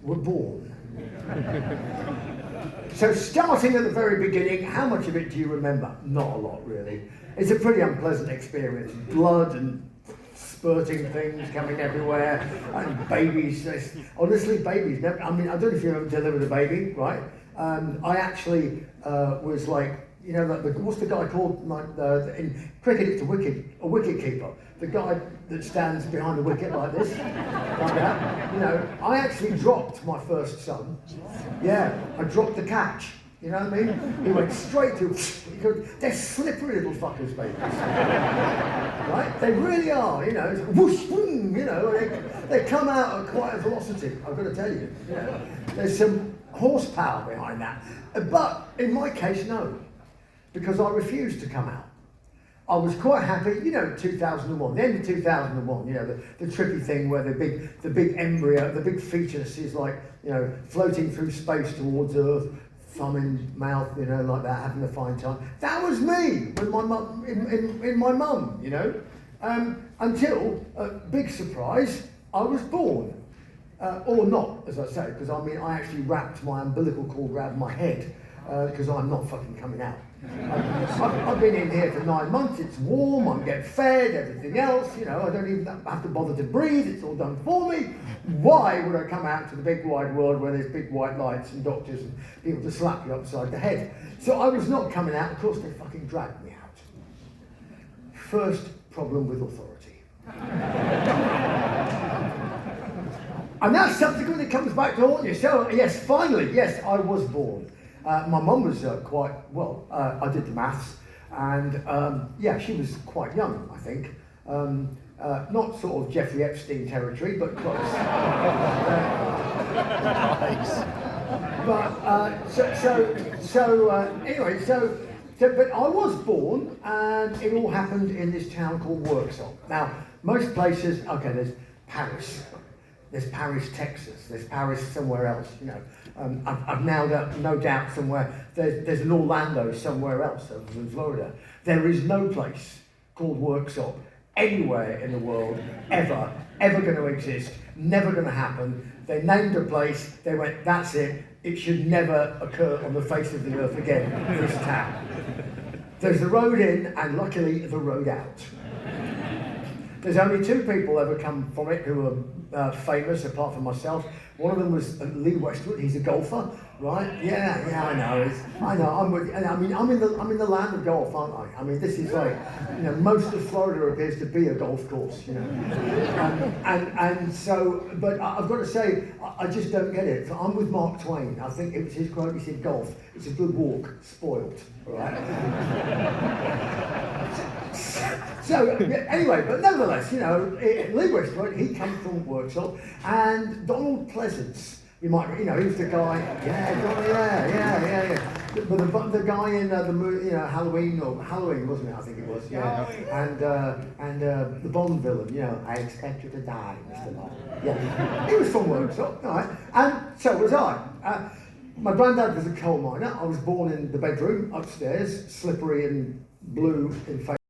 were born. So starting at the very beginning, how much of it do you remember? Not a lot, really. It's a pretty unpleasant experience. Blood and spurting things coming everywhere, and babies. Honestly, babies. Never, I mean, I don't know if you ever delivered a baby, right? I actually was like, you know, like what's the guy called? Like in cricket, it's a wicket keeper. The guy that stands behind the wicket like this, like that. You know, I actually dropped my first son. Yeah, I dropped the catch. You know what I mean? He went straight to. They're slippery little fuckers, babies. Right? They really are. You know, it's whoosh, boom. You know, they come out at quite a velocity. I've got to tell you. You know, there's some horsepower behind that. But in my case, no, because I refused to come out. I was quite happy, you know, 2001, the end of 2001, you know, the trippy thing where the big embryo, the big fetus is like, you know, floating through space towards Earth, thumb in mouth, you know, like that, having a fine time. That was me with my mum, in my mum, you know, until, big surprise, I was born. Or not, as I say, because I mean, I actually wrapped my umbilical cord around my head, because I'm not fucking coming out. I've been in here for 9 months, it's warm, I'm getting fed, everything else, you know, I don't even have to bother to breathe, it's all done for me. Why would I come out to the big wide world where there's big white lights and doctors and people to slap you upside the head? So I was not coming out, of course they fucking dragged me out. First problem with authority. And that subsequently comes back to haunt you. So yes, finally, yes, I was born. My mum was quite, well, I did the maths, and yeah, she was quite young, I think. Not sort of Jeffrey Epstein territory, but close. Nice. But, anyway, but I was born, and it all happened in this town called Worksop. Now, most places, okay, there's Paris, Texas, there's Paris somewhere else, you know. I've now got no doubt somewhere, there's an Orlando somewhere else other than Florida. There is no place called Worksop anywhere in the world, ever going to exist, never going to happen. They named a place, they went, that's it, it should never occur on the face of the earth again, this town. There's the road in, and luckily the road out. There's only 2 people ever come from it who are famous, apart from myself. One of them was Lee Westwood. He's a golfer, right? Yeah, I know. I'm in the land of golf, aren't I? I mean, this is like, you know, most of Florida appears to be a golf course, you know. And so, but I've got to say, I just don't get it. I'm with Mark Twain. I think it was his quote. He said, "Golf, it's a good walk, spoiled." Right? So anyway, but nevertheless, you know, Lee Westwood, he came from Worksop, and Donald Pleasance, you might, you know, he was the guy, yeah. But the guy in the movie, you know, Halloween, wasn't it? I think it was, yeah. And the Bond villain, you know, I expect you to die, Mr. Bond. Yeah, he was from Worksop, right? And so was I. My granddad was a coal miner. I was born in the bedroom upstairs, slippery and blue in face.